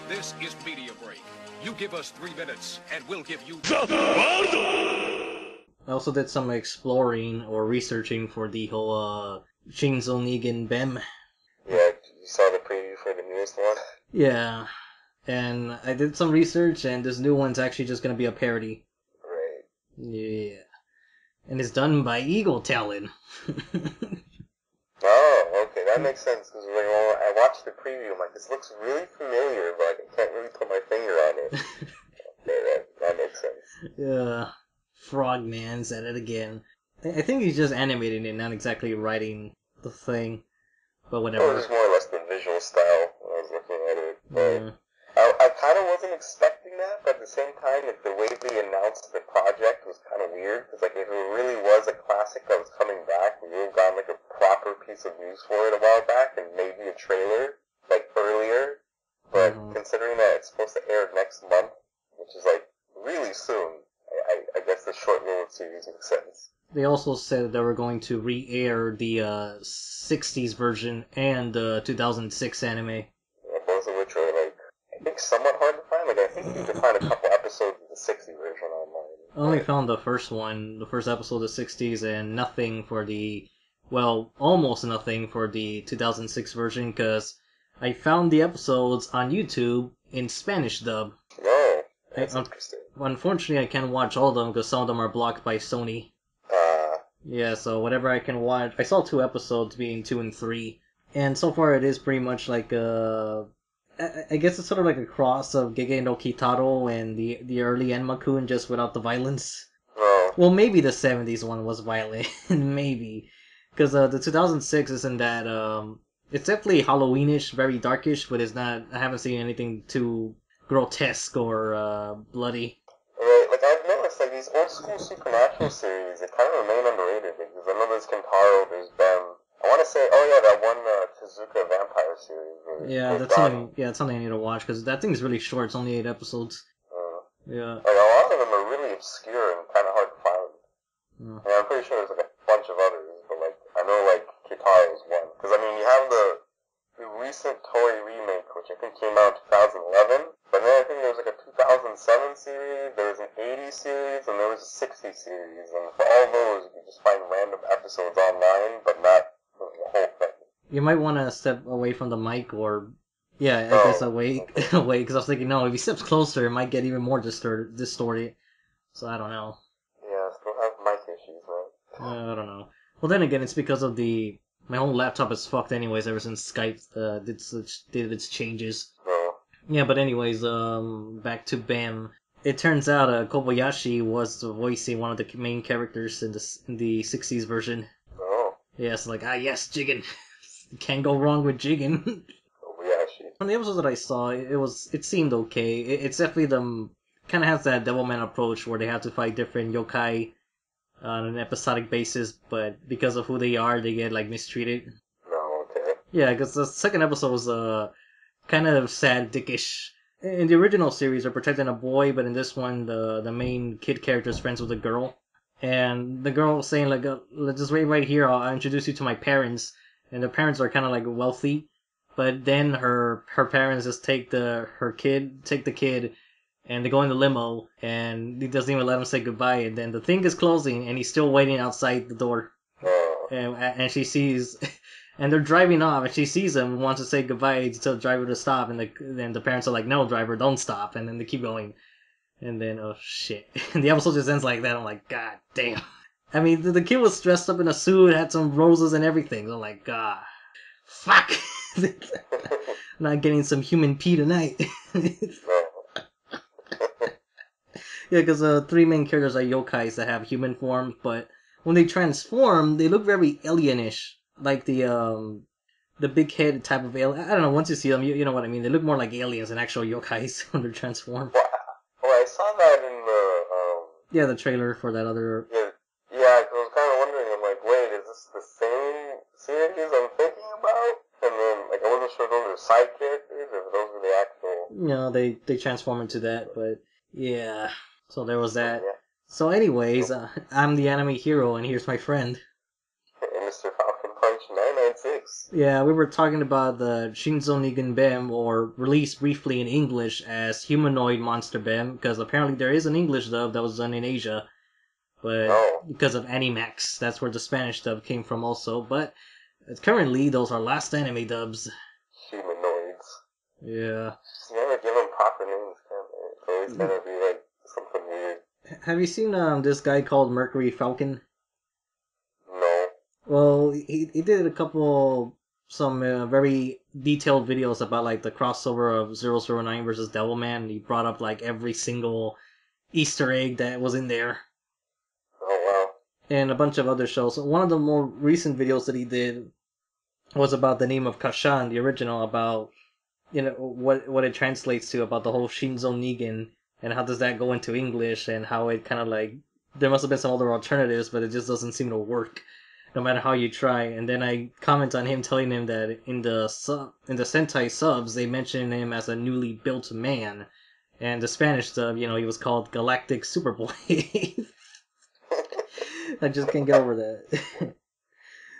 This is Media Break. You give us 3 minutes, and we'll give you... I also did some exploring or researching for the whole Shinzo Negan Bem. Yeah, you saw the preview for the newest one? Yeah, and I did some research, and this new one's actually just gonna be a parody. Right. Yeah. And it's done by Eagle Talon. Oh, okay, that makes sense, because when I watched the preview, I'm like, this looks really familiar, but I can't really put my finger on it. Okay, that makes sense. Yeah. Frogman's at it again. I think he's just animating it, not exactly writing the thing. But whatever. It was just more or less the visual style when I was looking at it. But Yeah. I kind of wasn't expecting that, but at the same time, the way they announced the project was kind of weird, because like, if it really was a classic that was coming back, we would have gotten like a proper piece of news for it a while back, and maybe a trailer, like, earlier. But considering that it's supposed to air next month, which is like really soon, I guess the short little series makes sense. They also said they were going to re-air the 60s version and the 2006 anime. Yeah, both of which are like, I think somewhat hard to find. Like, I think you can find a couple episodes of the 60 version online. I only found the first one, the first episode of the 60s, and nothing for the, well, almost nothing for the 2006 version, because I found the episodes on YouTube in Spanish dub. No, that's interesting. Unfortunately, I can't watch all of them because some of them are blocked by Sony. Yeah, so whatever I can watch. I saw 2 episodes, being 2 and 3, and so far it is pretty much like I guess it's sort of like a cross of Gegege no Kitaro and the early Enma-kun, just without the violence. No. Well, maybe the 70s one was violent, maybe, because the 2006 isn't that. It's definitely Halloweenish, very darkish, but it's not. I haven't seen anything too grotesque or bloody. Right, like I've noticed, like these old school supernatural series, they kind of remain underrated. Because I know there's Kentaro, there's Bem. I want to say, oh yeah, that one Tezuka vampire series. Yeah, that's something. Yeah, it's something I need to watch because that thing's really short. It's only 8 episodes. Yeah. Like a lot of them are really obscure and kind of hard to find. Yeah. And I'm pretty sure there's like a bunch of others, but like I know like Kitaro's one. Because I mean, you have the recent Toei remake, which I think came out in 2011. But then I think there was like a 2007 series, there was an 80s series, and there was a 60s series. And for all those, you can just find random episodes online, but not the whole thing. You might want to step away from the mic, or yeah, I guess away, away. Because I was thinking, no, if he steps closer, it might get even more distorted. So I don't know. Yeah, still have mic issues, man. I don't know. Well, then again, it's because of my whole laptop is fucked anyways ever since Skype did its changes. Yeah, but anyways, back to Bam. It turns out Kobayashi was voicing one of the main characters in the 60s version. Oh. Yeah, so like, yes, Jigen. Can't go wrong with Jigen. Kobayashi. On the episodes that I saw, it seemed okay. It's definitely kind of has that Devilman approach where they have to fight different yokai on an episodic basis, but because of who they are, they get like mistreated. No, okay. Yeah, because the second episode was kind of sad, dickish. In the original series, they're protecting a boy, but in this one, the main kid character is friends with a girl. And the girl was saying, like, let's just wait right here, I'll introduce you to my parents. And the parents are kind of, like, wealthy. But then her parents just take the kid, and they go in the limo, and he doesn't even let him say goodbye. And then the thing is closing, and he's still waiting outside the door. And she sees... And they're driving off, and she sees him and wants to say goodbye to tell the driver to stop, and then the parents are like, no, driver, don't stop, and then they keep going. And then, oh shit. And the episode just ends like that. I'm like, god damn. I mean, the kid was dressed up in a suit, had some roses and everything. I'm like, god. Fuck! Not getting some human pee tonight. Yeah, because 3 main characters are yokais that have human forms, but when they transform, they look very alienish. Like the big head type of alien. I don't know, once you see them, you know what I mean. They look more like aliens than actual yokais when they're transformed. Well, I saw that in the, yeah, the trailer for that other... Yeah, I was kind of wondering, I'm like, wait, is this the same series I'm thinking about? And then, like, I wasn't sure if those were side characters, or if those were the actual... No, they transform into that, but, yeah. So there was that. Yeah. So anyways, I'm the anime hero, and here's my friend. Mr. Falcon Punch 996. 6. Yeah, we were talking about the Shinzo Nigen Bem, or released briefly in English as Humanoid Monster Bem, because apparently there is an English dub that was done in Asia, but because of Animax, that's where the Spanish dub came from also, but currently those are last anime dubs. Humanoids. Yeah. You never give them proper names, can they? It's always gonna be like something weird. Have you seen this guy called Mercury Falcon? No. Well, he did some very detailed videos about like the crossover of 009 versus Devilman. He brought up like every single Easter egg that was in there. Oh wow. And a bunch of other shows. One of the more recent videos that he did was about the name of Casshan, the original, about what it translates to, about the whole Shinzo Nigen and how does that go into English, and how it kind of like there must have been some other alternatives, but it just doesn't seem to work no matter how you try. And then I comment on him telling him that in the Sentai subs they mention him as a newly built man, and the Spanish sub, he was called Galactic Superboy. I just can't get over that.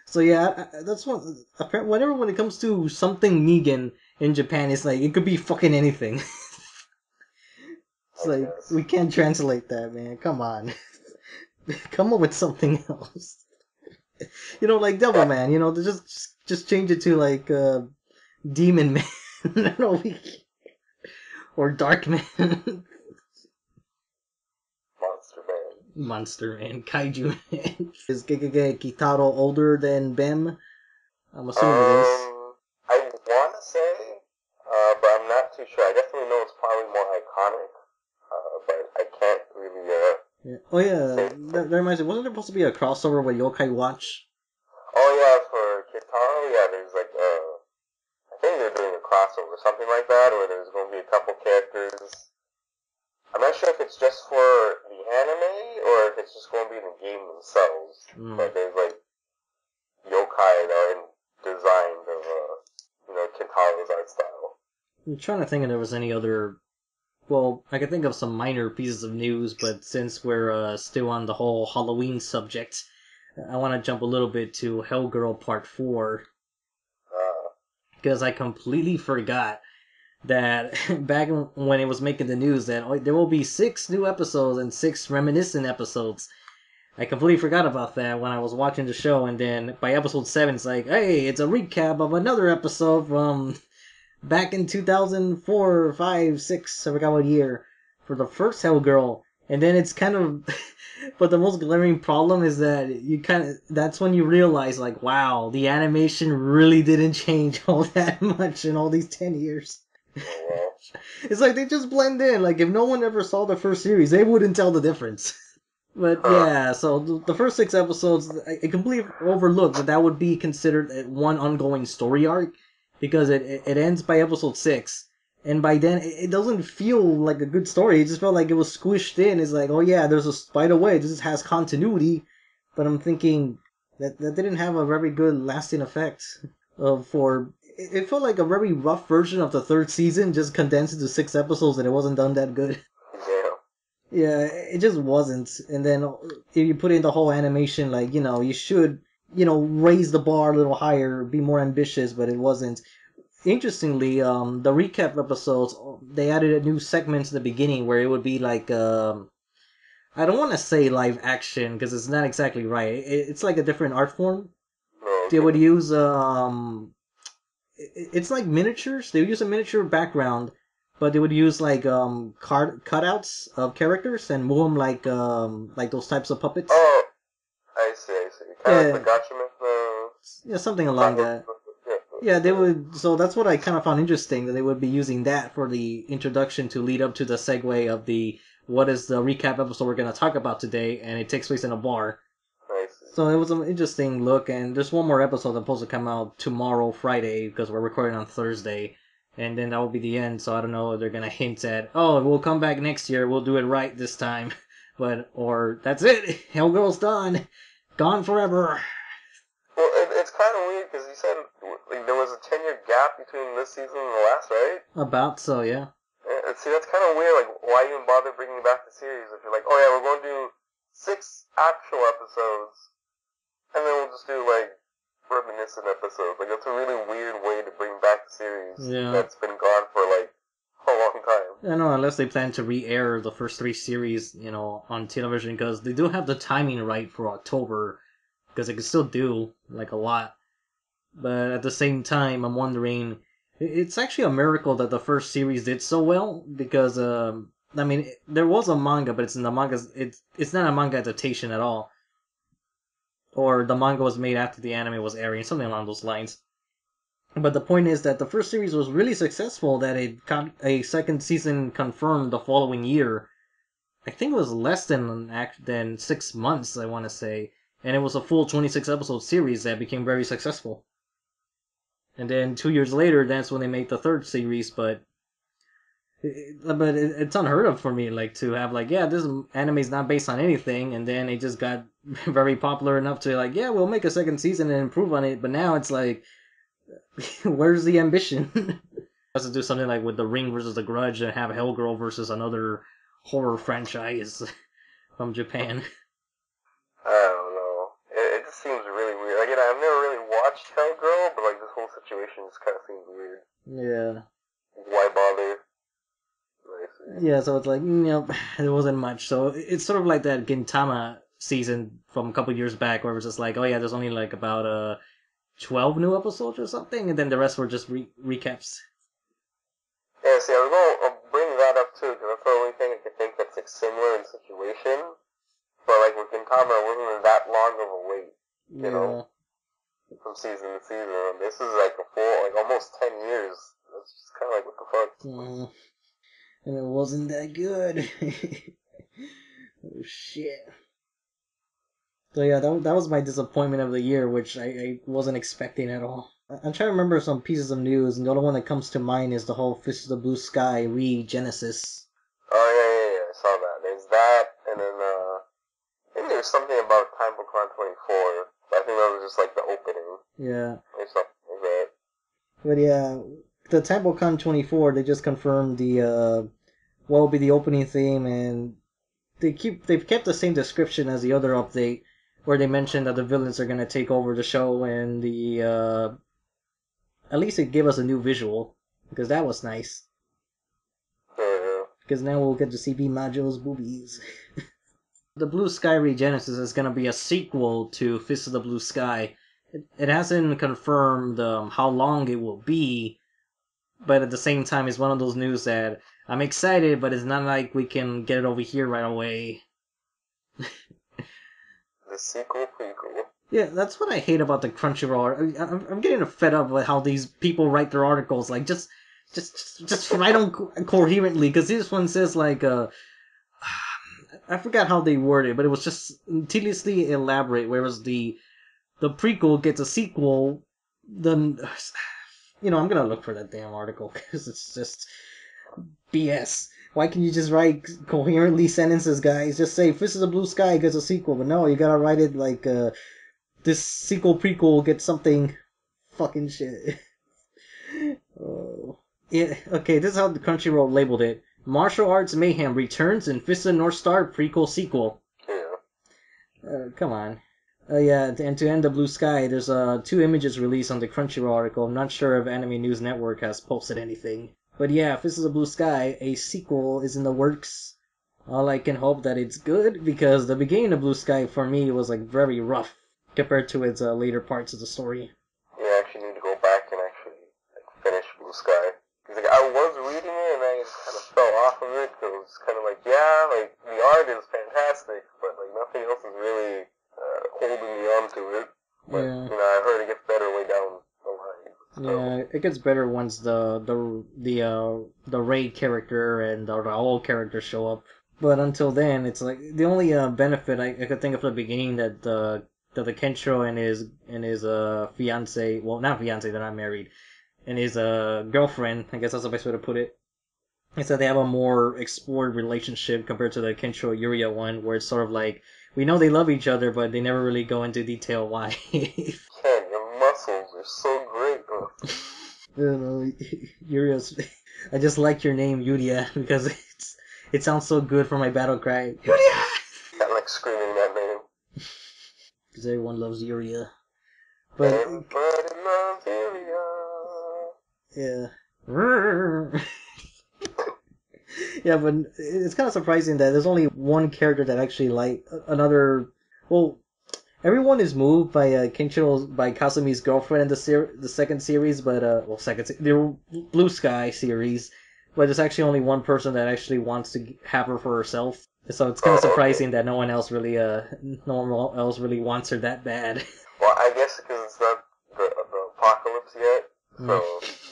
So yeah, that's one. Whenever when it comes to something Negan in Japan, it's like it could be fucking anything. It's like we can't translate that, man. Come on, come up with something else. Like Devilman. Just change it to like Demon Man, or Dark Man. Monster Man, Kaiju Man. Is Gegege Kitaro older than Bem? I'm assuming it is. I want to say, but I'm not too sure. I definitely know it's probably more iconic, but I can't really, Yeah. Oh yeah, that reminds me, wasn't there supposed to be a crossover with Yokai Watch? Oh yeah, for Kitaro, yeah, there's like, I think they're doing a crossover, something like that, or there's going to be a couple characters. I'm not sure if it's just for the anime, or if it's just going to be in the game themselves. But there's like yokai that are designed of, Kitaro's art style. I'm trying to think if there was any other. Well, I can think of some minor pieces of news, but since we're still on the whole Halloween subject, I want to jump a little bit to Hellgirl Part 4. Because I completely forgot that back when it was making the news that there will be 6 new episodes and 6 reminiscent episodes. I completely forgot about that when I was watching the show, and then by episode 7 it's like, hey, it's a recap of another episode from back in 2004, 5, 6, I forgot what year, for the first Hellgirl. And then it's kind of, but the most glaring problem is that that's when you realize, like, wow, the animation really didn't change all that much in all these 10 years. It's like they just blend in. Like, if no one ever saw the first series, they wouldn't tell the difference. But yeah, so the first 6 episodes, I completely overlooked that would be considered one ongoing story arc, because it ends by episode 6, and by then it doesn't feel like a good story. It just felt like it was squished in. It's like, oh yeah, by the way, this has continuity, but I'm thinking that didn't have a very good lasting effect. It felt like a very rough version of the 3rd season, just condensed into 6 episodes, and it wasn't done that good. Yeah, it just wasn't. And then if you put in the whole animation, like, you should, raise the bar a little higher, be more ambitious, but it wasn't. Interestingly, the recap episodes, they added a new segment at the beginning where it would be like, I don't want to say live action, because it's not exactly right. It's like a different art form. They would use, it's like miniatures. They would use a miniature background, but they would use like cutouts of characters and move them like those types of puppets. Oh, I see. Kind of like the Gotcha. Yeah, something along that. Yeah, they would. So that's what I kind of found interesting, that they would be using that for the introduction to lead up to the segue of what is the recap episode we're going to talk about today, and it takes place in a bar. So it was an interesting look, and there's one more episode that's supposed to come out tomorrow, Friday, because we're recording on Thursday, and then that will be the end. So I don't know if they're gonna hint at, oh, we'll come back next year, we'll do it right this time, or that's it, Hellgirl's done, gone forever. Well, it's kind of weird because you said like, there was a 10-year gap between this season and the last, right? About so, yeah. See, that's kind of weird. Like, why even bother bringing back the series if you're like, oh yeah, we're going to do 6 actual episodes. And then we'll just do, like, reminiscent episodes. Like, it's a really weird way to bring back a series Yeah. that's been gone for, like, a long time. I know, unless they plan to re-air the first 3 series, on television, because they do have the timing right for October, because they can still do, like, a lot. But at the same time, I'm wondering, it's actually a miracle that the first series did so well, because, there was a manga, but it's not a manga adaptation at all. Or the manga was made after the anime was airing, something along those lines. But the point is that the first series was really successful, that it got a second season confirmed the following year. I think it was less than 6 months, I want to say. And it was a full 26 episode series that became very successful. And then 2 years later, that's when they made the third series, but it's unheard of for me, like, to have, like, yeah, this anime is not based on anything, and then it just got very popular enough to, like, yeah, we'll make a second season and improve on it, but now it's like, where's the ambition? Has to do something like with The Ring versus The Grudge and have Hellgirl versus another horror franchise from Japan. I don't know. It just seems really weird. Like, I've never really watched Hellgirl, but, like, this whole situation just kind of seems weird. Yeah. Why bother? Yeah, so it's like, there wasn't much. So it's sort of like that Gintama season from a couple years back, where it was just like, oh yeah, there's only like about 12 new episodes or something, and then the rest were just recaps. Yeah, see, I'll bring that up too, because that's the only thing I could think that's like similar in situation. But like with Gintama, it wasn't that long of a wait, you know, from season to season. This is like a full, like almost 10 years. That's just kind of like, what the fuck? And it wasn't that good. Oh shit. So yeah, that was my disappointment of the year, which I wasn't expecting at all. I'm trying to remember some pieces of news, and the only one that comes to mind is the whole Fist of the Blue Sky ReGenesis. Oh yeah, I saw that. There's that, and then I think there's something about Taibocon 24, but I think that was just like the opening. Yeah. Or something like that. But yeah, the Taibocon 24, they just confirmed the what will be the opening theme, and they've kept the same description as the other update, where they mentioned that the villains are gonna take over the show, and at least it gave us a new visual, because that was nice. Yeah. Because now we'll get to see B Majo's boobies. The Blue Sky ReGenesis is gonna be a sequel to Fist of the Blue Sky. It hasn't confirmed how long it will be, but at the same time, it's one of those news that I'm excited, but it's not like we can get it over here right away. The sequel prequel. Yeah, that's what I hate about the Crunchyroll. I'm getting fed up with how these people write their articles. Like, just write them coherently. Because this one says, like, I forgot how they worded, but it was just tediously elaborate. Whereas the prequel gets a sequel, then, I'm gonna look for that damn article, because it's just BS. Why can't you just write coherently sentences, guys? Just say, Fist of the Blue Sky gets a sequel, but no, you gotta write it like, this sequel prequel gets something fucking shit. Oh. Yeah, okay, this is how the Crunchyroll labeled it. Martial Arts Mayhem returns in Fist of North Star prequel sequel. Yeah. Come on. Yeah, and to end the Blue Sky, there's 2 images released on the Crunchyroll article. I'm not sure if Anime News Network has posted anything. But yeah, Fist of the Blue Sky, a sequel is in the works. All I can hope that it's good, because the beginning of Blue Sky for me was like very rough compared to its later parts of the story. Yeah, I actually need to go back and actually finish Blue Sky. Because I was reading it and I kind of fell off of it, because it was kind of like, yeah, like the art is fantastic, but like nothing else is really holding me on to it. But Yeah. I heard it gets better way down the line. So. Yeah, it gets better once the Raid character and the Raoul character show up. But until then, it's like the only benefit I could think of at the beginning that the Kenshiro and his fiance, well, not fiance, they're not married, and his girlfriend, I guess that's the best way to put it, is that they have a more explored relationship compared to the Kenshiro Yuria one, where it's sort of like, we know they love each other, but they never really go into detail why. Ken, your muscles are so great, bro. I don't know, Yuria's... I just like your name, Yuria, because it sounds so good for my battle cry. Yuria! I like screaming that name. Because everyone loves Yuria. But everybody loves Yuria. Yeah. Yeah, but it's kind of surprising that there's only one character that actually another. Well, everyone is moved by by Kasumi's girlfriend in the second series, but the Blue Sky series. But there's actually only one person that actually wants to have her for herself. So it's kind of surprising that no one else really wants her that bad. Well, I guess because it's not the apocalypse yet, so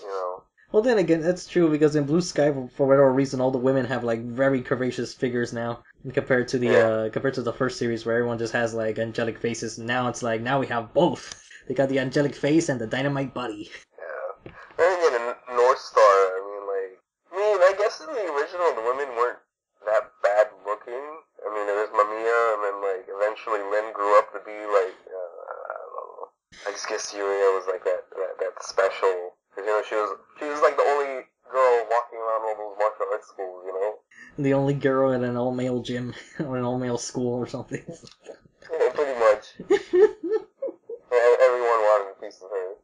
you know. Well, then again, that's true because in Blue Sky, for whatever reason, all the women have like very curvaceous figures now, compared to the first series where everyone just has like angelic faces. Now it's like now we have both. They got the angelic face and the dynamite body. Yeah. And again, in North Star, I guess in the original the women weren't that bad looking. I mean, there was Mamiya, and then like eventually Lin grew up to be like I don't know. I just guess Yuria was like that special. Because, she was like the only girl walking around all those martial arts schools, you know? The only girl in an all-male gym, or an all-male school or something. Yeah, pretty much. Everyone wanted a piece of her.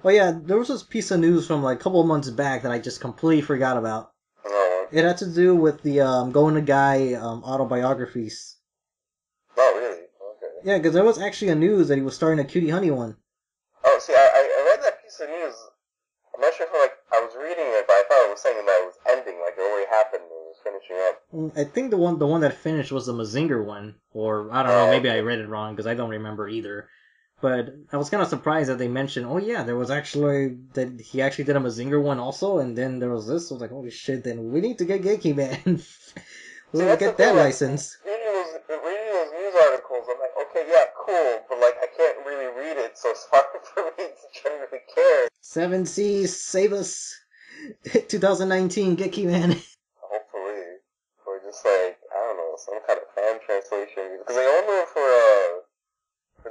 Oh yeah, there was this piece of news from like a couple of months back that I just completely forgot about. It had to do with the Go Nagai autobiographies. Oh, really? Okay. Yeah, because there was actually a news that he was starting a Cutie Honey one. Oh, see, I read that piece of news. I'm not sure if I was reading it, but I thought it was saying that it was ending, like it already happened, and it was finishing up. I think the one that finished was the Mazinger one, or I don't know, maybe I read it wrong because I don't remember either. But I was kind of surprised that they mentioned, oh yeah, there was actually that he actually did a Mazinger one also, and then there was this. I was like, holy shit! Then we need to get Gekiman. We'll get that license. Reading those news articles, I'm like, okay, yeah, cool, but like I can't really read it, so it's hard for me to generally care. 7 Seas, save us! 2019, Gekiman. Hopefully, or just like I don't know, some kind of fan translation. Because I only for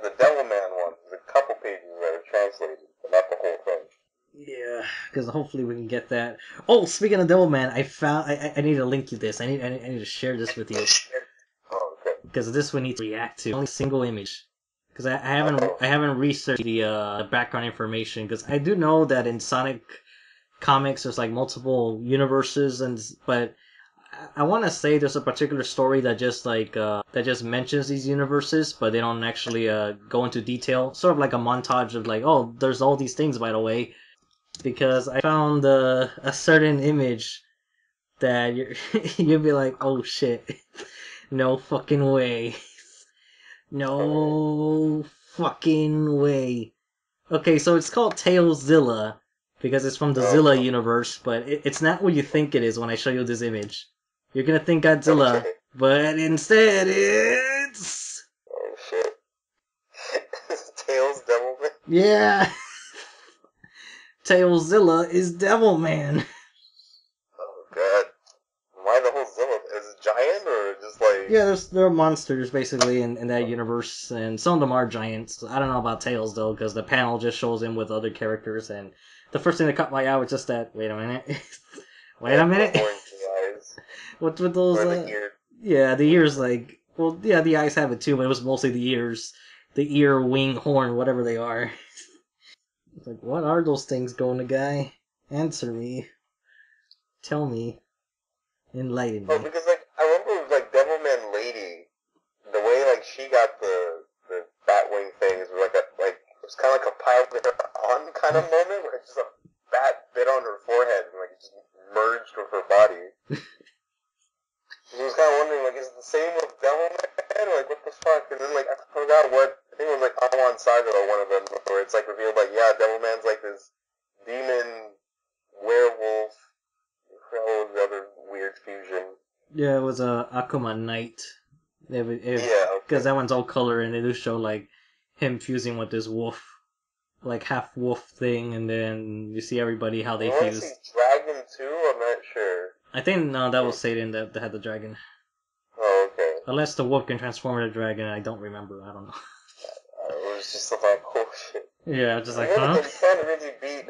the Devilman one, there's a couple pages that are translated, but not the whole thing. Yeah, because hopefully we can get that. Oh, speaking of Devilman, I need to link you this. I need to share this with you. Oh, okay. Because this we need to react to. Only single image. Because I haven't researched the background information. Because I do know that in Sonic comics there's like multiple universes, but I want to say there's a particular story that just mentions these universes, but they don't actually go into detail. Sort of like a montage of like, oh, there's all these things by the way. Because I found a certain image that you'd be like, oh shit, no fucking way, no fucking way. Okay, so it's called Tails-Zilla because it's from the Zilla universe, but it's not what you think it is when I show you this image. You're gonna think Godzilla, but instead it's... Oh shit. Tails Devilman? Yeah. Tails-Zilla is Devilman. Oh god. Why the whole Zilla? Is it giant or just like... Yeah, there are monsters basically in that universe, and some of them are giants. I don't know about Tails though, because the panel just shows him with other characters, and the first thing that caught my eye was just that, wait a minute. Wait a minute. What's with those... the ear. Yeah, the ears like... Well, yeah, the eyes have it too, but it was mostly the ears. The ear, wing, horn, whatever they are. It's like, what are those things, Go Nagai? Answer me. Tell me. Enlighten me. Oh, because like I remember like Devilman Lady, the way like she got the Batwing things was like it was kind of like a pile on kind of moment where just a bat bit on her forehead and like it just merged with her body. I was kind of wondering like is it the same with Devilman? Like what the fuck? And then like I forgot what I think it was like Awan Saga or one of them where it's like revealed like yeah Devilman's like this demon werewolf. What was the other weird fusion? Yeah, it was a Akuma Knight. Yeah, because that one's all color, and they do show like him fusing with this wolf, like half wolf thing, and then you see everybody how they fuse. See dragon too? I'm not sure. I think no, that was Satan that had the dragon. Oh, okay. Unless the wolf can transform into a dragon, I don't remember. I don't know. It was just like oh shit. Yeah, just like huh? They can't really beat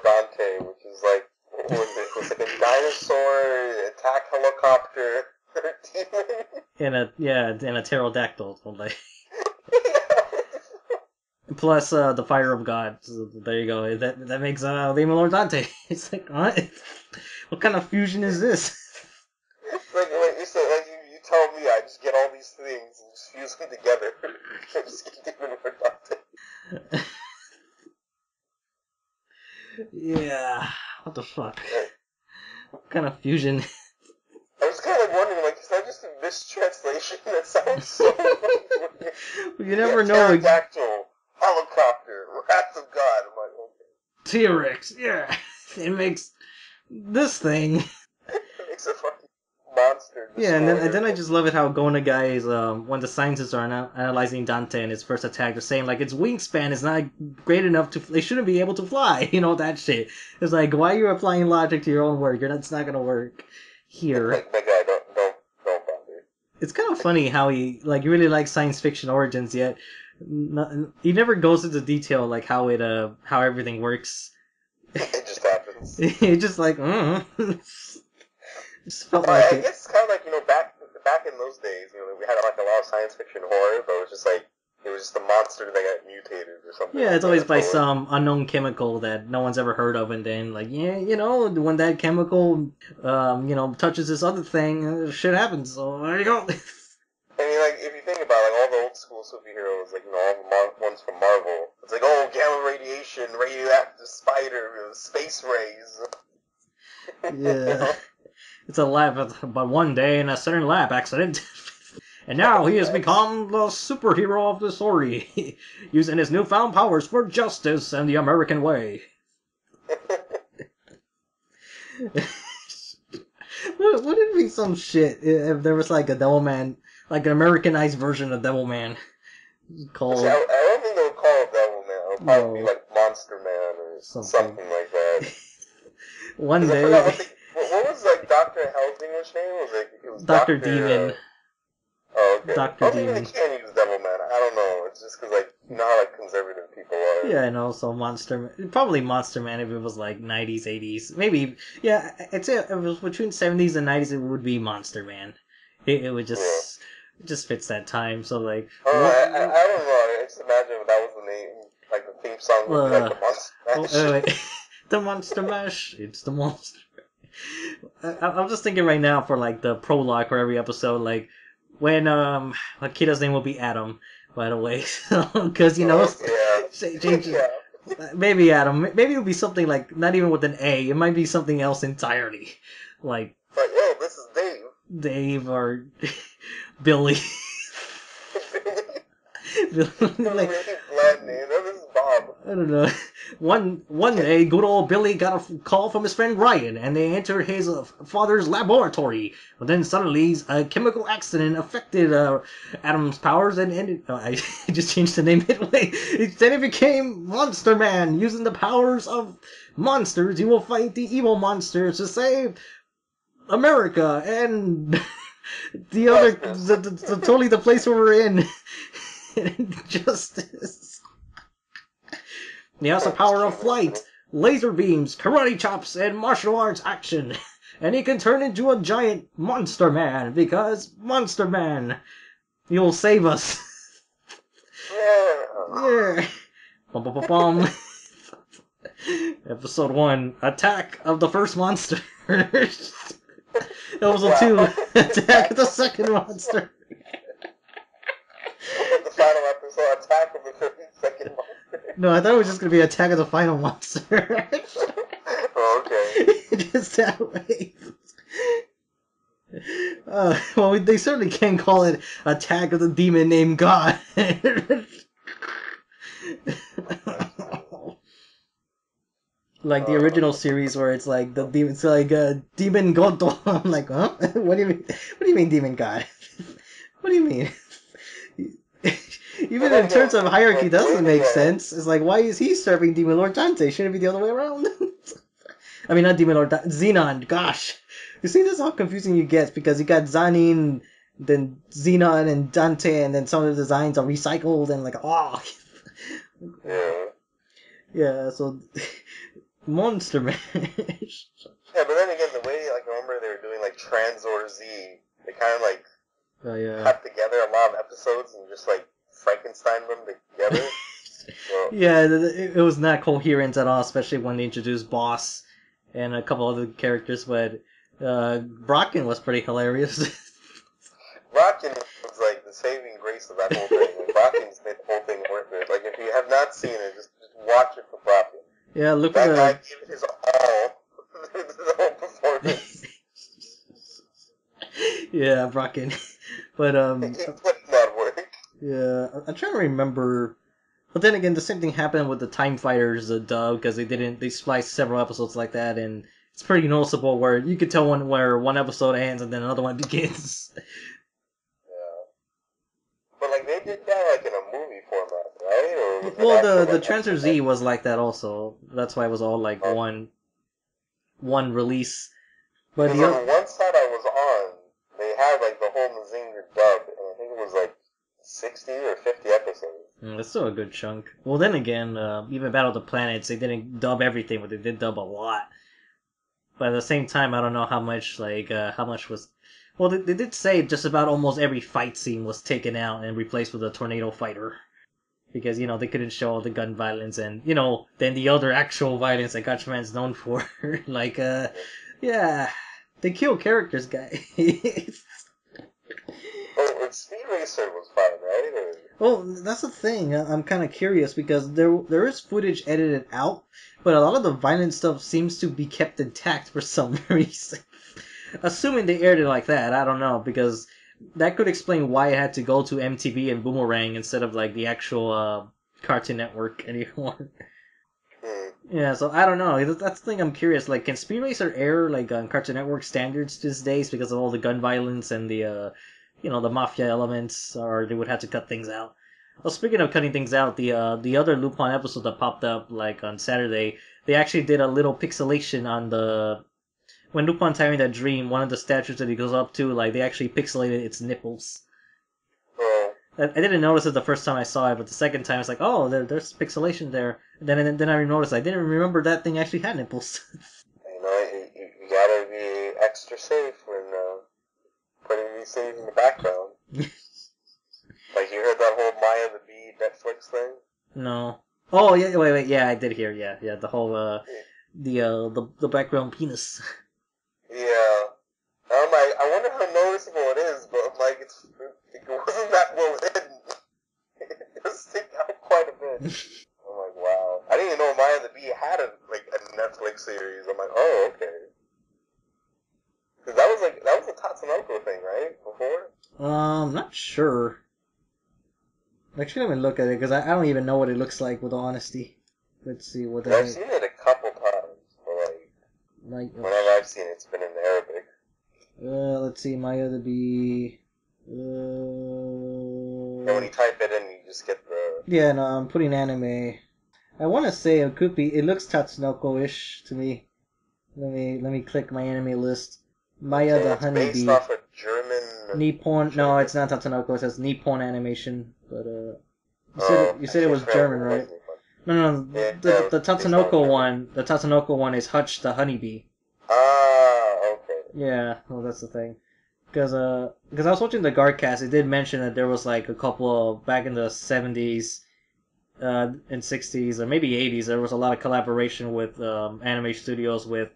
Dante, which is like. It was like a dinosaur, attack helicopter, demon. And a pterodactyl. Like. plus the Fire of God. So there you go. That makes Demon Lord Dante. It's like, what? What kind of fusion is this? Like you said, like you tell me, I just get all these things and just fuse them together. Just get Demon Lord Dante. Yeah. What the fuck? What kind of fusion? I was kind of like wondering, like, is that just a mistranslation? That sounds so weird. You never know. Pterodactyl, helicopter, wrath of God. I'm like, okay. T-Rex, yeah. It makes this thing. It makes a fucking monster. Yeah, and then I just love it how Nagai is, when the scientists are analyzing Dante and his first attack, they're saying, like, its wingspan is not great enough they shouldn't be able to fly, you know, that shit. It's like, why are you applying logic to your own work? It's not gonna work here. Like, my guy, don't bother. It's kind of funny how he really likes science fiction origins, yet he never goes into detail, like, how everything works. It just happens. It's just like, just felt I like it. guess it's kind of like, you know, back in those days, you know, we had like a lot of science fiction horror, but it was just like, it was just a monster that got mutated or something. Yeah, like it's always that. by some unknown chemical that no one's ever heard of, and then, like, yeah, you know, when that chemical, you know, touches this other thing, shit happens, so there you go. I mean, like, if you think about, like, all the old school superheroes, like, you know, all the ones from Marvel, it's like, oh, gamma radiation, radioactive spider, you know, space rays. Yeah. You know? It's a lab, but one day in a certain lab accident. And now he has become the superhero of the story, using his newfound powers for justice and the American way. Wouldn't it be some shit if there was like a Devilman, like an Americanized version of Devilman called... See, I don't think they would call it Devilman. It would probably be like Monster Man or something like that. One day... I forgot what was like Dr. Hell's English name? It was Dr. Demon. Oh, okay. Dr. I don't think Demon. they can use Devilman. I don't know. It's just because, like, you know how, like, conservative people are. Yeah, I know. So probably MonsterMan if it was like 90s, 80s. Maybe, yeah, I'd say if it was between 70s and 90s, it would be MonsterMan. It would just, it just fits that time. So, like, I don't know. I just imagine if that was the name, like, the theme song would be like the Monster Mash. The Monster Mash. It's the Monster. I'm just thinking right now for, like, the prologue for every episode, like, when, Akira's name will be Adam, by the way. Because, you know, maybe Adam. Maybe it'll be something like, not even with an A. It might be something else entirely. Like, yo, this is Dave. Dave or Billy. Really bland name. This is Bob. I don't know. One day, good old Billy got a call from his friend Ryan, and they entered his father's laboratory. But then suddenly, a chemical accident affected Adam's powers and ended. Oh, I just changed the name midway. Then it became Monster Man. Using the powers of monsters, he will fight the evil monsters to save America and the other, totally the place where we're in. Justice. He has the power of flight, laser beams, karate chops, and martial arts action. And he can turn into a giant Monster Man, because Monster Man, you'll save us. Yeah. Bum, bum, bum, bum. Episode 1, Attack of the First Monster. Episode 2, Attack of the Second Monster. The final episode, Attack of the Second Monster. No, I thought it was just going to be Attack of the Final Monster. Oh, okay. Just that way. Well, they certainly can't call it Attack of the Demon named God. Like the original series where it's like the demon, it's like Demon Goto. I'm like, huh? What do you mean? What do you mean, Demon God? What do you mean? Even in terms of hierarchy, doesn't make sense. It's like, why is he serving Demon Lord Dante? Shouldn't it be the other way around? I mean, not Demon Lord Dante, Xenon. Gosh, you see, this is how confusing you get because you got Zanin, then Xenon and Dante, and then some of the designs are recycled and like, oh. Yeah. So. Monster Man. Yeah, but then again, the way, like, I remember they were doing, like, Tranzor Z, they kind of, like, cut together a lot of episodes and just, like, Frankenstein them together. So, Yeah, it was not coherent at all, especially when they introduced Boss and a couple other characters, but Brocken was pretty hilarious. Brocken was like the saving grace of that whole thing. Like, Brocken's made the whole thing worth it. Like, if you have not seen it, just watch it for Brocken. Yeah, look that at guy gave it his all the whole performance. Yeah, Brocken. But He put in that work. yeah, I'm trying to remember. But then again, the same thing happened with the Time Fighters dub because they spliced several episodes like that, and it's pretty noticeable where you could tell where one episode ends and then another one begins. Yeah. But like they did that like in a movie format, right? Or was it Well, actual, the like, Tranzor Z was like that also. That's why it was all like one release. But because on the one side I was on, they had like the whole Mazinger dub, and I think it was like 60 or 50 episodes. That's still a good chunk. Well, then again, even Battle of the Planets, they didn't dub everything, but they did dub a lot. But at the same time, I don't know how much was. Well, they did say just about almost every fight scene was taken out and replaced with a tornado fighter. Because, they couldn't show all the gun violence and, then the other actual violence that Gatchaman's known for. Like, yeah, they kill characters, guys. Oh, and Speed Racer was fine, right? Or... Well, that's the thing. I'm kind of curious because there is footage edited out, but a lot of the violent stuff seems to be kept intact for some reason. Assuming they aired it like that, I don't know, because that could explain why it had to go to MTV and Boomerang instead of like the actual Cartoon Network anymore. Yeah, so I don't know. That's the thing I'm curious. Like, can Speed Racer air like on Cartoon Network standards these days because of all the gun violence and the the mafia elements, or they would have to cut things out? Well, speaking of cutting things out, the other Lupin episode that popped up like on Saturday, they actually did a little pixelation on the when Lupin's having that dream. One of the statues that he goes up to, like they actually pixelated its nipples. I didn't notice it the first time I saw it, but the second time it's like, oh, there's pixelation there. And then I noticed I didn't remember that thing actually had nipples. You gotta be extra safe when putting these things in the background. Like, you heard that whole Maya the Bee Netflix thing? No. Oh, yeah, wait, yeah, I did hear, yeah, the whole, the background penis. Yeah. I'm like, I wonder how noticeable it is, but I'm like, it wasn't that well hidden. It was sticking out quite a bit. I'm like, wow. I didn't even know Maya the Bee had a Netflix series. I'm like, oh, okay. Because that was a Tatsunoko thing, right? Before? Not sure. Actually, let me look at it, because I don't even know what it looks like, with honesty. Let's see what that I've seen it a couple times, but whenever I've seen it, it's been in Arabic. Let's see, Maya the Bee. And when you type it in, you just get the... Yeah, no, I'm putting anime. I want to say it could be. It looks Tatsunoko-ish to me. Let me click my anime list. Maya the Honeybee. It's based off a German... Nippon. No, it's not Tatsunoko. It says Nippon Animation. But you said it was German, right? No. The Tatsunoko one. The Tatsunoko one is Hutch the Honeybee. Ah, okay. Yeah, well, that's the thing. Because I was watching the Guardcast, it did mention that there was like a couple of, back in the 70s and 60s, or maybe 80s, there was a lot of collaboration with anime studios with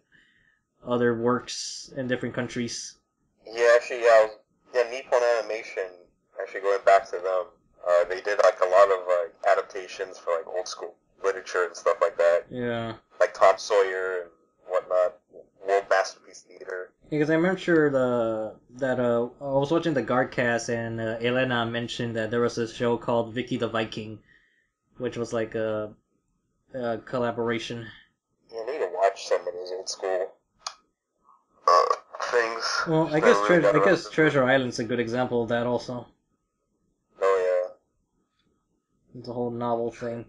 other works in different countries. Yeah, actually, Nippon Animation, actually going back to them, they did like a lot of adaptations for like old school literature and stuff like that. Yeah. Like Tom Sawyer and whatnot. World Masterpiece Theater. Because I remember that I was watching the Guardcast and Elena mentioned that there was a show called Vicky the Viking, which was like a collaboration. Yeah, I need to watch some of those old school things. Well, I guess Treasure Island's a good example of that also. Oh yeah. It's a whole novel thing.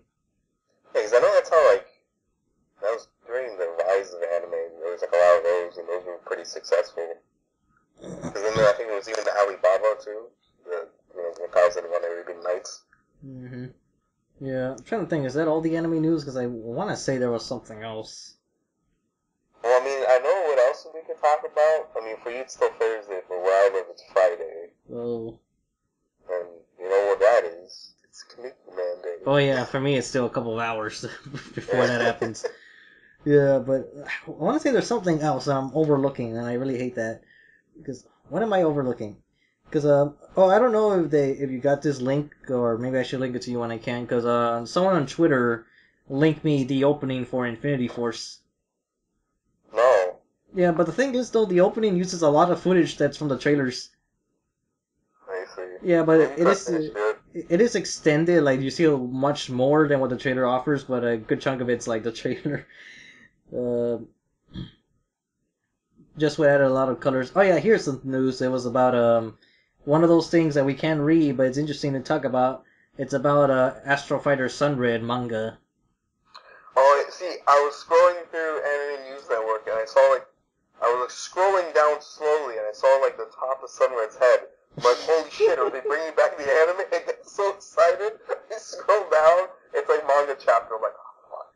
Yeah, because I know that's how that was during the rise of anime. There was like a lot of those, and those were pretty successful. Because then I think there was even the Alibaba too, the 1001 Arabian Nights. Mhm. Yeah, I'm trying to think. Is that all the anime news? Because I want to say there was something else. Well, I mean, I know what else we could talk about. I mean, for you it's still Thursday, but where I live it's Friday. Oh. And you know what that is? It's Kinnikuman Day. Oh yeah, for me it's still a couple of hours before that happens. Yeah, but I want to say there's something else I'm overlooking, and I really hate that. Because what am I overlooking? Because I don't know if you got this link, or maybe I should link it to you when I can. Because someone on Twitter linked me the opening for Infini-T Force. No. Yeah, but the thing is, though, the opening uses a lot of footage that's from the trailers. I see. Yeah, but it is extended. Like you see much more than what the trailer offers, but a good chunk of it's like the trailer. Just we added a lot of colors. Oh yeah, here's some news. It was about one of those things that we can't read, but it's interesting to talk about. It's about Astro Fighter Sunred manga. Oh, see, I was scrolling through Anime News Network, and I saw I was scrolling down slowly, and I saw the top of Sunred's head. I'm like, holy shit, are they bringing back the anime? I get so excited. I scroll down, it's manga chapter. I'm like, oh fuck,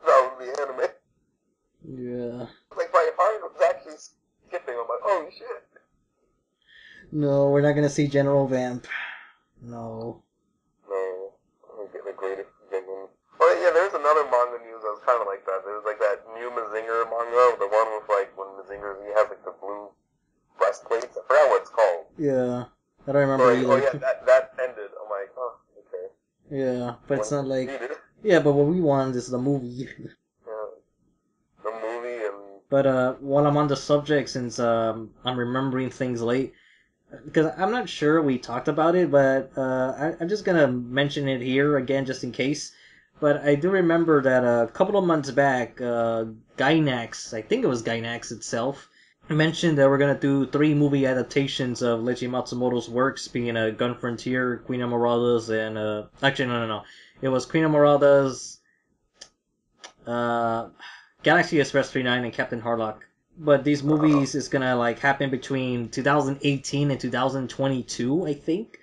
that was the anime. Yeah. My heart was actually skipping. I'm like, holy shit. No, we're not gonna see General Vamp. No. No, I'm getting the greatest villain. Oh yeah, there's another manga news that was kind of like that. There was that new Mazinger manga, the one with when Mazinger Z has the blue breastplates. I forgot what it's called. Yeah, I don't remember either. Oh yeah, that ended. I'm like, oh, okay. Yeah, but it's not like... Yeah, but what we want is the movie. Yeah, the movie and... But while I'm on the subject, since I'm remembering things late, because I'm not sure we talked about it, but I'm just gonna mention it here again just in case. But I do remember that a couple of months back, Gainax, I think it was Gainax itself, mentioned that we're gonna do 3 movie adaptations of Leiji Matsumoto's works, being Gun Frontier, Queen Emeraldas, and actually no, it was Queen Emeraldas, Galaxy Express 39, and Captain Harlock. But these movies is gonna happen between 2018 and 2022, I think.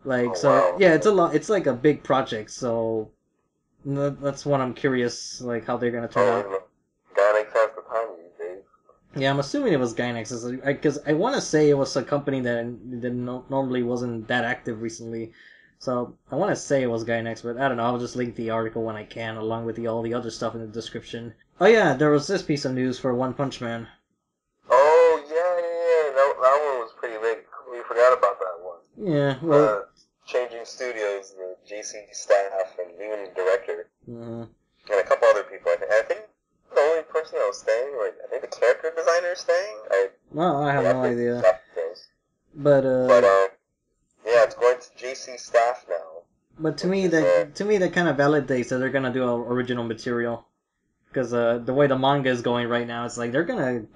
Wow. Yeah, it's a lot. It's a big project, so that's what I'm curious, how they're gonna turn out. Gainax has the time these days. Yeah, I'm assuming it was Gainax, because I want to say it was a company that normally wasn't that active recently. So I want to say it was Gainax, but I don't know. I'll just link the article when I can, along with all the other stuff in the description. Oh yeah, there was this piece of news for One Punch Man. Oh yeah. That one was pretty big. We forgot about that one. Yeah, well, changing studios, the JC staff, and even the director, and a couple other people. I think the only person that was staying, I think the character designer is staying. I have no idea. But yeah, it's going to JC staff now. But to me that kind of validates that they're gonna do original material, because the way the manga is going right now, it's they're gonna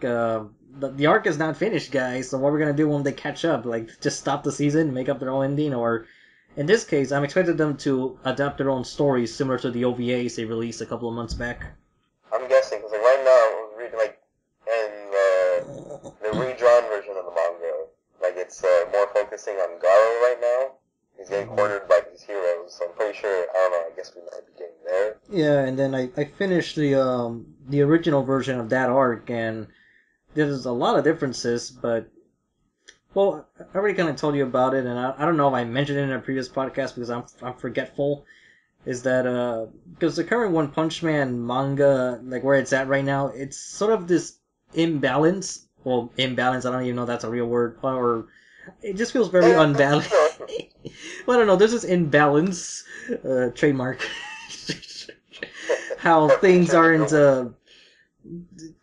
the arc is not finished, guys. So what we're gonna do when they catch up? Just stop the season, make up their own ending, or in this case, I'm expecting them to adapt their own stories similar to the OVAs they released a couple of months back. I'm guessing because right now I was reading in the redrawn version of the manga, it's more focusing on Garo right now. He's getting cornered by these heroes, so I'm pretty sure, I don't know, I guess we might be getting there. Yeah, and then I finished the original version of that arc, and there's a lot of differences, but, well, I already kind of told you about it, and I don't know if I mentioned it in a previous podcast because I'm forgetful, is that, because the current One Punch Man manga, where it's at right now, it's sort of this imbalance, I don't even know if that's a real word, or it just feels very unbalanced. Well, I don't know, there's this imbalance, trademark, how things aren't,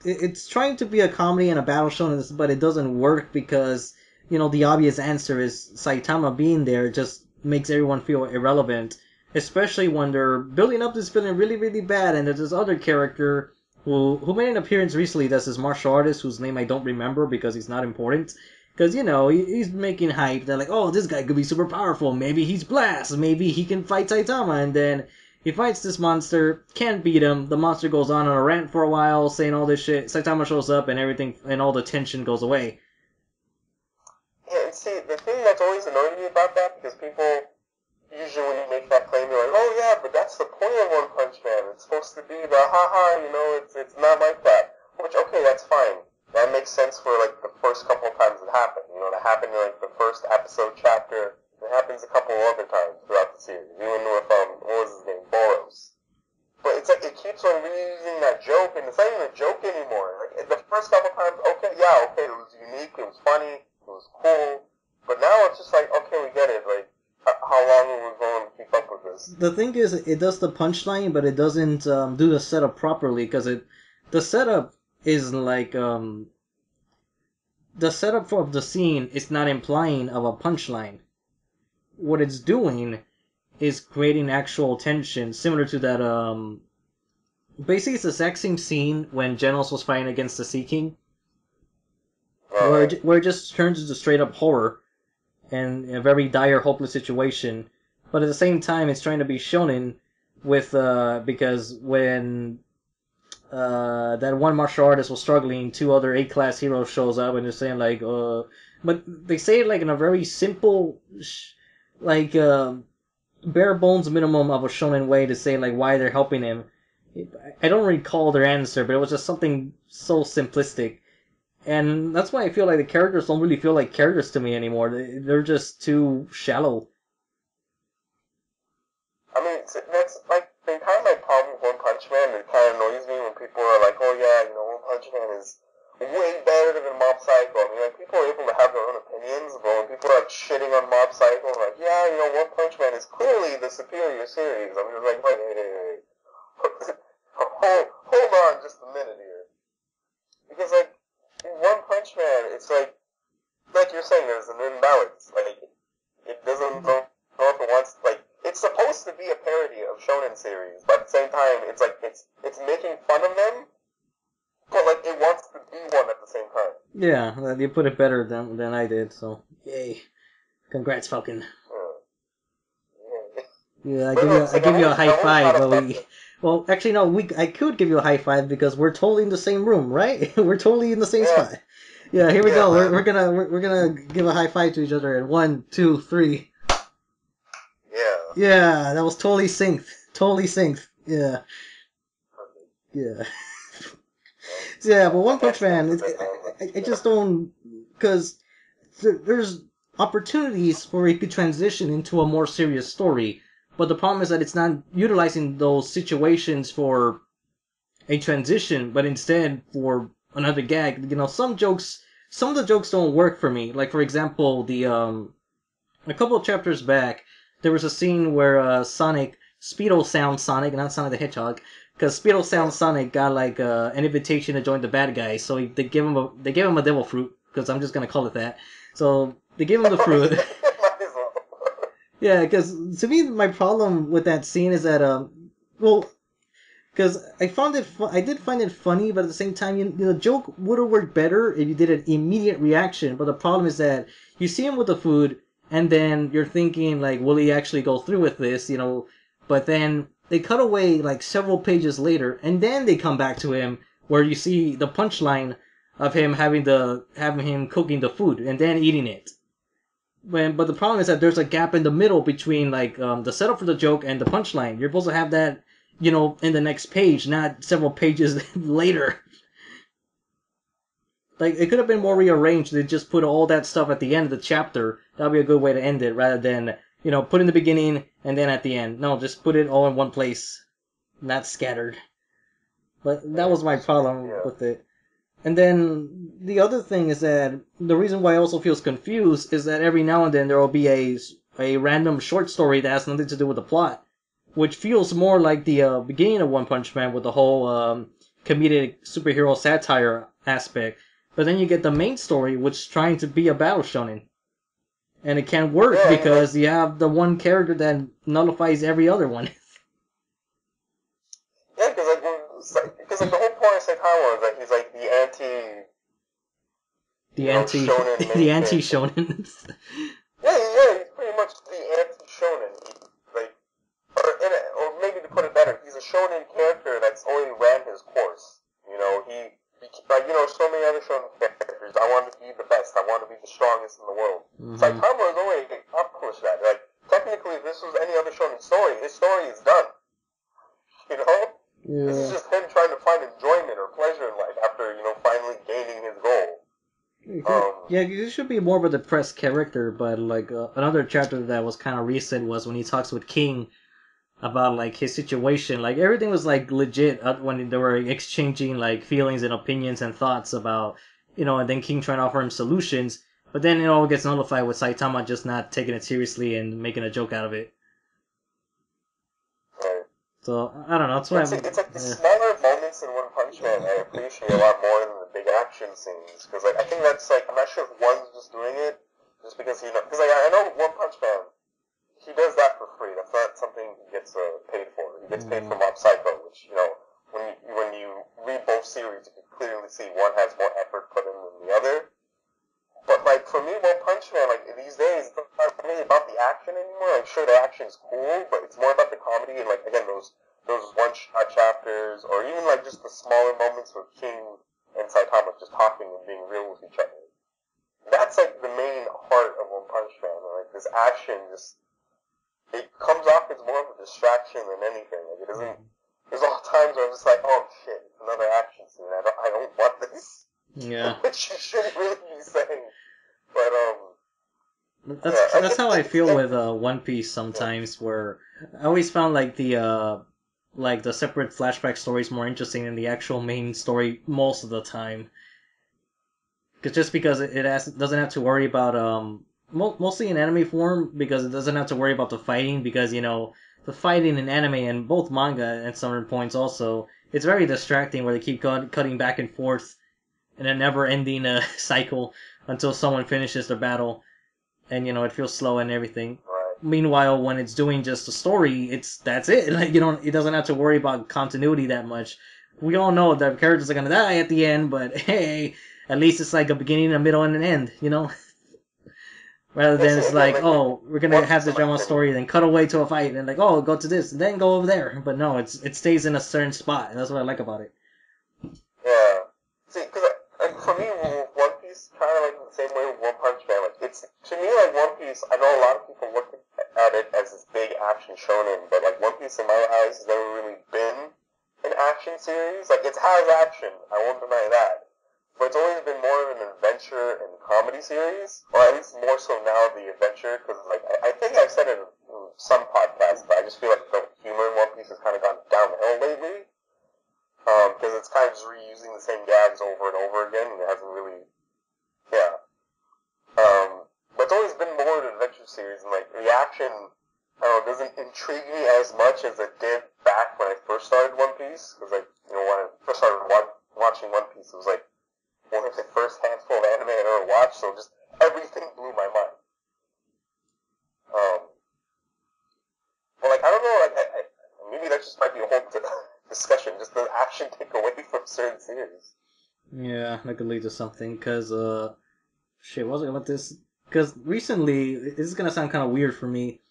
it's trying to be a comedy and a battle show, but it doesn't work because, the obvious answer is Saitama being there just makes everyone feel irrelevant, especially when they're building up this villain really, really bad, and there's this other character who made an appearance recently that's this martial artist whose name I don't remember because he's not important. Because, he's making hype. They're like, oh, this guy could be super powerful. Maybe he's Blast. Maybe he can fight Saitama. And then he fights this monster, can't beat him. The monster goes on a rant for a while, saying all this shit. Saitama shows up and everything, and all the tension goes away. Yeah, and see, the thing that's always annoyed me about that, because people, usually when you make that claim, they're like, oh yeah, but that's the point of One Punch Man. It's supposed to be the haha, it's not like that. Which, okay, that's fine. That makes sense for, the first couple of times it happened. It happened in, the first episode chapter. It it happens a couple other times throughout the series, even with, what was his name, Boros. But it's like, it keeps on reusing that joke, and it's not even a joke anymore. Like, the first couple times, okay, it was unique, it was funny, it was cool, but now it's just like, okay, we get it, like, how long are we going to keep up with this? The thing is, it does the punchline, but it doesn't do the setup properly, because the setup is like, the setup of the scene is not implying of a punchline. What it's doing is creating actual tension, similar to that, basically it's the exact same scene when Genos was fighting against the Sea King, where it just turns into straight up horror, and a very dire, hopeless situation, but at the same time it's trying to be shonen with, because when, that one martial artist was struggling, two other A-class heroes shows up and they're saying like, but they say it like in a very simple, like, bare bones minimum of a shonen way to say like why they're helping him. I don't recall their answer, but it was just something so simplistic. And that's why I feel like the characters don't really feel like characters to me anymore. They're just too shallow. I mean, that's like the entire my problem with One Punch Man. It kind of annoys me when people are like, "Oh yeah, One Punch Man is way better than Mob Psycho." I mean, like, people are able to have their own opinions, but when people are like shitting on Mob Psycho, like, "Yeah, One Punch Man is clearly the superior series," I'm just like, wait. hold on just a minute here, because like in One Punch Man, it's like you're saying, there's an imbalance. Like, it doesn't know if it wants, like, it's supposed to be a parody of shonen series, but at the same time, it's like, it's making fun of them, but like, it wants to be one at the same time. Yeah, you put it better than I did, so yay. Congrats, Falcon. Yeah, I give you a high five, but well, actually no, I could give you a high five because we're totally in the same room, right? We're totally in the same spot. Yeah, here we go. We're gonna give a high five to each other in 1, 2, 3. Yeah. Yeah, that was totally synced. Totally synced. Yeah. Yeah. Yeah, but One Punch Man, I just don't, because there's opportunities for it to transition into a more serious story, but the problem is that it's not utilizing those situations for a transition, but instead for another gag. Some of the jokes don't work for me. Like, for example, a couple of chapters back, there was a scene where Speedo Sound Sonic, not Sonic the Hedgehog, because Speedo Sound Sonic got like an invitation to join the bad guys, so they gave him a devil fruit, because I'm just gonna call it that. So they gave him the fruit. Yeah, because to me my problem with that scene is that because I did find it funny, but at the same time, the joke would have worked better if you did an immediate reaction. But the problem is that you see him with the food, and then you're thinking, like, will he actually go through with this, But then they cut away, like, several pages later, and then they come back to him, where you see the punchline of him having him cooking the food, and then eating it. But the problem is that there's a gap in the middle between, like, the setup for the joke and the punchline. You're supposed to have that, in the next page, not several pages later. Like, it could have been more rearranged. They just put all that stuff at the end of the chapter. That would be a good way to end it, rather than, put in the beginning and then at the end. No, just put it all in one place, not scattered. But that was my problem with it. And then the other thing is that the reason why I also feels confused is that every now and then there will be a random short story that has nothing to do with the plot, which feels more like the beginning of One Punch Man with the whole comedic superhero satire aspect. But then you get the main story, which is trying to be a battle shonen. And it can't work because you have the one character that nullifies every other one. Yeah, because the whole point of Saitama is that he's like the anti-shonen. Yeah, he's pretty much the anti-shonen. Or maybe to put it better, he's a shonen character that's already ran his course. So many other shonen characters. I want to be the best. I want to be the strongest in the world. Mm-hmm. Saitama has already accomplished that. Like, technically, if this was any other shonen story, his story is done. Yeah. This is just him trying to find enjoyment or pleasure in life after, finally gaining his goal. Yeah, he should be more of a depressed character, but like another chapter that was kind of recent was when he talks with King about like his situation. Like everything was like legit when they were exchanging like feelings and opinions and thoughts about, and then King trying to offer him solutions. But then it all gets nullified with Saitama just not taking it seriously and making a joke out of it. Right. So I don't know. That's why it's like the smaller moments in One Punch Man I appreciate a lot more than the big action scenes, because like I think that's like, I'm not sure if one's just doing it just because because like I know One Punch Man, he does that for free. That's not something he gets paid for. He gets paid for Mob Psycho, which when you read both series, you can clearly see one has more effort put in than the other. But like for me, One Punch Man, like these days, it's not really about the action anymore. Like sure, the action's cool, but it's more about the comedy and like again those one-shot chapters, or even like just the smaller moments with King and Saitama just talking and being real with each other. That's like the main heart of One Punch Man. Like this action, it comes off as more of a distraction than anything. Like it isn't. There's all times where I'm just like, oh shit, it's another action scene. I don't want this. Yeah. Which you shouldn't really be saying. But that's how I feel with One Piece sometimes, where I always found like the separate flashback stories more interesting than the actual main story most of the time. Just because it doesn't have to worry about mostly in anime form, because it doesn't have to worry about the fighting, because the fighting in anime and both manga at some points also, it's very distracting where they keep cutting back and forth in a never-ending cycle until someone finishes their battle, and it feels slow and everything. Right. Meanwhile, when it's doing just a story, that's it. Like it doesn't have to worry about continuity that much. We all know that characters are gonna die at the end, but hey, at least it's like a beginning, a middle, and an end. Rather than it's like, oh, we're gonna have the drama story, then cut away to a fight, and like, oh, go to this, and then go over there. But no, it stays in a certain spot, and that's what I like about it. Yeah. See, because for me, One Piece kind of like the same way with One Punch Man. Like to me, like One Piece, I know a lot of people look at it as this big action shonen, but like One Piece in my eyes has never really been an action series. Like it has action, I won't deny that. But it's always been more of an adventure and comedy series, or at least more so now the adventure, because like I think I've said it in some podcasts, but I just feel like the humor in One Piece has kind of gone downhill lately, because it's kind of just reusing the same gags over and over again, and it hasn't really, but it's always been more an adventure series, and like the action, I don't know, doesn't intrigue me as much as it did back when I first started One Piece, because like when I first started watching One Piece, it was like one of the first handful of anime I ever watched, so just everything blew my mind. But like I don't know, like maybe that just might be a whole discussion. Just the action take away from certain series. Yeah, that could lead to something. Cause shit, what was it about this? Cause recently, this is gonna sound kind of weird for me.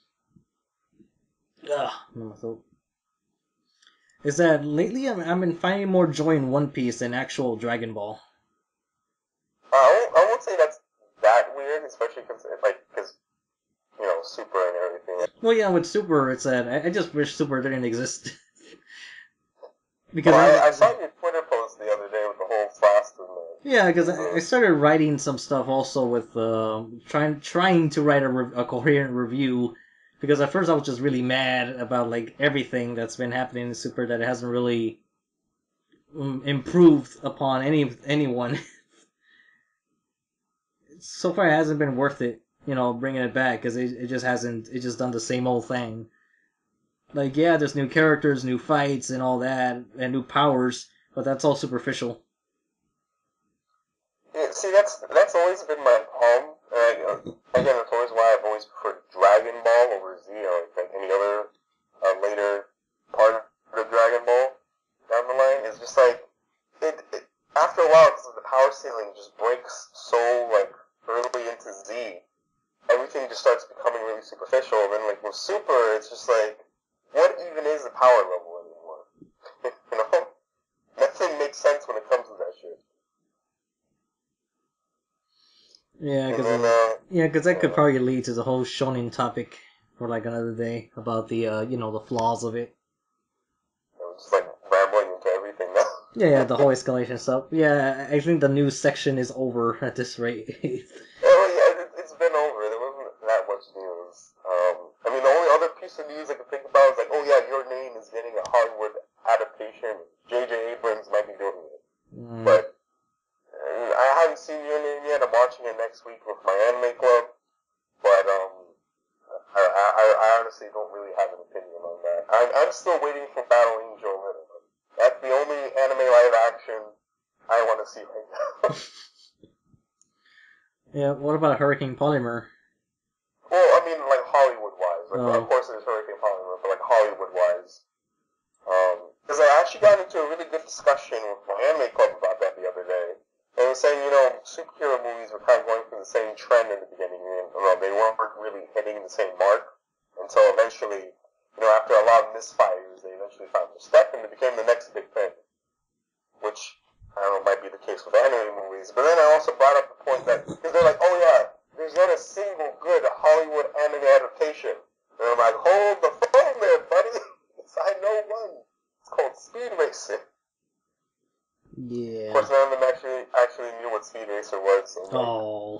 Is that lately I've been finding more joy in One Piece than actual Dragon Ball. I won't say that's that weird, especially because Super and everything. Well, yeah, with Super, it's that I just wish Super didn't exist. Because I saw your Twitter post the other day with the whole Frost and the... Yeah, because I started writing some stuff also with trying to write a coherent review. Because at first I was just really mad about like everything that's been happening in Super, that it hasn't really improved upon anyone. So far, it hasn't been worth it, bringing it back, because it just hasn't. It's just done the same old thing. Like, yeah, there's new characters, new fights, and all that, and new powers, but that's all superficial. Yeah, see, that's always been my problem. Again, that's always why I've always preferred Dragon Ball over Z, or like any other later part of Dragon Ball down the line. It's just like it after a while, because the power ceiling just breaks so like early into Z, everything just starts becoming really superficial. And then like with Super, it's just like, what even is the power level anymore? Nothing makes sense when it comes to that shit. Yeah, because that could probably lead to the whole shonen topic for like another day about the the flaws of it. I'm just like rambling into everything now. Yeah, the whole escalation stuff. Yeah, I think the news section is over at this rate. It's been over. There wasn't that much news. I mean, the only other piece of news I could think about is like, oh yeah, Your Name is getting a Hollywood adaptation. J.J. Abrams might be doing it. But I haven't seen Your Name yet. I'm watching it next week with my anime club. But I honestly don't really have an opinion on that. I'm still waiting for Battle Angel. That's the only anime live action I want to see right now. Yeah, what about Hurricane Polymer? Well, I mean, like Hollywood-wise. Like, of course there's Hurricane Polymer, but like Hollywood-wise. Because I actually got into a really good discussion with my anime club about that the other day. They were saying, you know, superhero movies were kind of going through the same trend in the beginning. They weren't really hitting the same mark until eventually, you know, after a lot of misfires, they eventually found their step and it became the next big thing. Which, I don't know, might be the case with anime movies. But then I also brought up the point that, because they're like, oh yeah, there's not a single good Hollywood anime adaptation. And I'm like, hold the phone there, buddy. I know one. It's called Speed Racer. Yeah. Of course, none of them actually knew what Speed Racer was. So oh.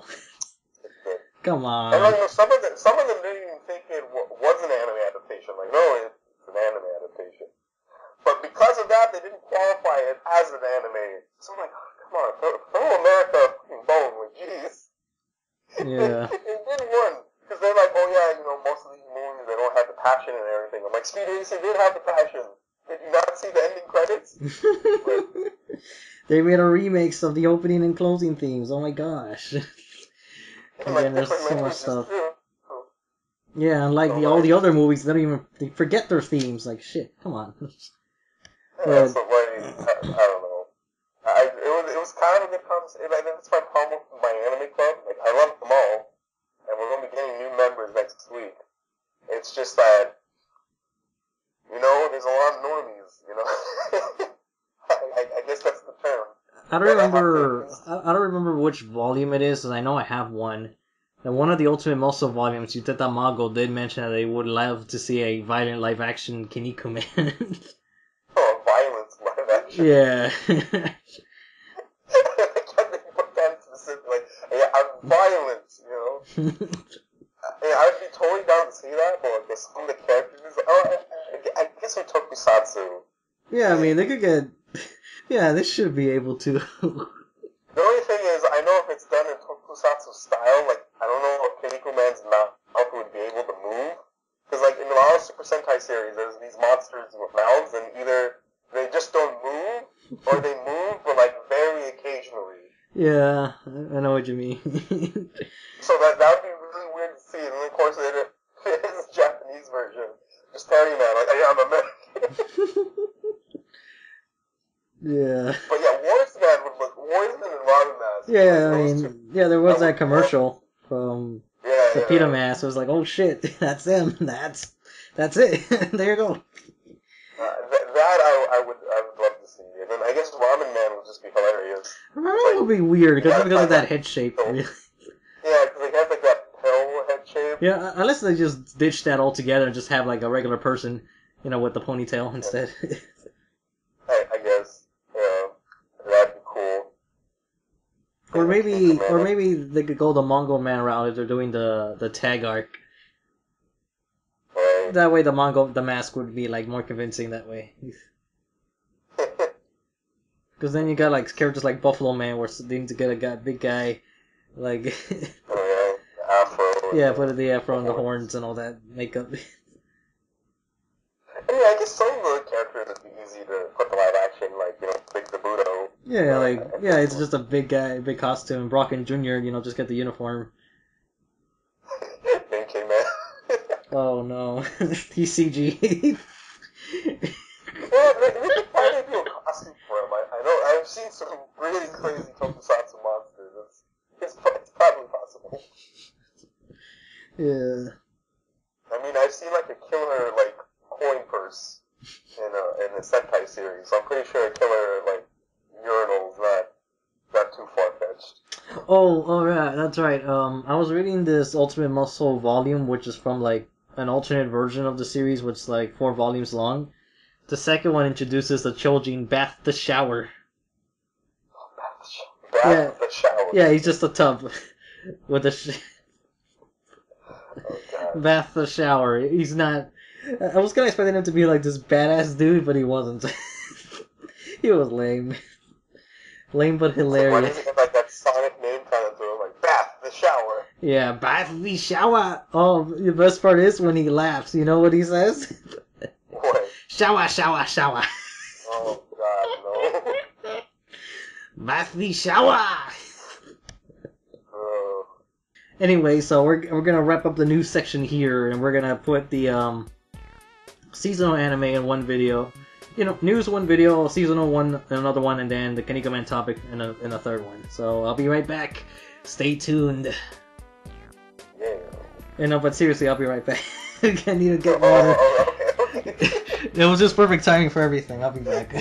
Come on. And like, some of them didn't even think it was an anime adaptation. Like, no, it's an anime adaptation. But because of that, they didn't qualify it as an anime. So I'm like, oh, come on, throw America a fucking bone. Like, jeez. Yeah. It did one. Because they're like, oh yeah, you know, most of these movies, they don't have the passion and everything. I'm like, Speed Racer did have the passion. Did you not see the ending credits? They made a remix of the opening and closing themes. Oh my gosh. And like, then there's so much stuff. Too. Yeah, unlike all the other movies, they forget their themes. Like, shit, come on. Yeah, so like, I don't know. It was kind of a good conversation. I think that's my problem with my anime club. Like, I love them all, and we're going to be getting new members next week. It's just that, you know, there's a lot of normies, you know? I guess that's the term. I don't remember which volume it is, and I know I have one. And one of the Ultimate Muscle volumes, Yudetamago did mention that they would love to see a violent live-action Kinnikuman. Oh, violence live action. Yeah. Can't they put that specific? Like, yeah, I'm violent, you know. Yeah, I'd be totally down to see that, but like, some of the characters, I guess with Tokusatsu. Yeah, I mean, they could get. Yeah, they should be able to. The only thing is, I know if it's done in Tokusatsu style, like, I don't know if Kinnikuman's mouth would be able to move. Because, like, in a lot of Super Sentai series, there's these monsters with mouths, and either they just don't move, or they move, but, like, very occasionally. Yeah, I know what you mean. So that would be really weird to see, and then, of course, there's a Japanese version. Just Terry Man, like, yeah, I'm American. Yeah. But yeah, Warsman would look, Warsman and Robin Mask. Yeah, I mean, yeah, there was that commercial from the Peter yeah. Mask. It was like, oh shit, that's them. That's it. There you go. I would love to see. And then I guess Ramen Man would just be hilarious. Ramen would be weird because of that head shape. Really. Yeah, because he has like that pill head shape. Yeah, unless they just ditch that altogether and just have like a regular person, you know, with the ponytail instead. I guess. Yeah, that'd be cool. Or maybe they could go the Mongol Man route if they're doing the tag arc. Right. That way the mask would be like more convincing that way. Because then you got like characters like Buffalo Man where they need to get a big guy like oh yeah, afro. Yeah, put the afro and the horns and all that makeup. I mean, I guess some of the characters would be easy to put the live action, like, you know, Big Kabuto. Yeah, it's just a big guy, big costume. Brock and Jr., you know, just get the uniform. Benkei Man. Oh no, he's CG. Well, we could probably do a costume for him. I know, I've seen some really crazy Tokusatsu monsters. It's probably possible. Yeah. I mean, I've seen like a killer, like, coin purse in a Sentai series. So I'm pretty sure a killer, like, urinal is not too far-fetched. Oh, right, that's right. I was reading this Ultimate Muscle volume, which is from like an alternate version of the series, which is like 4 volumes long. The second one introduces the Chojin Bath the Shower. Bath the shower. Yeah, he's just a tub with a Bath the Shower. He's not. I was kind of expecting him to be like this badass dude, but he wasn't. He was lame. Lame but hilarious. Why did he have like that Sonic name kind of to him, like Bath the Shower? Yeah, Bath the Shower. Oh, the best part is when he laughs. You know what he says? What? Shower, shower, shower. Oh God, no. Bath the Shower. Oh. Anyway, so we're gonna wrap up the news section here, and we're gonna put the seasonal anime in one video. You know, news one video, seasonal one another one, and then the Kinnikuman topic in a third one. So I'll be right back. Stay tuned. Yeah. You know, but seriously, I'll be right back. I need to get water. Okay. It was just perfect timing for everything. I'll be back.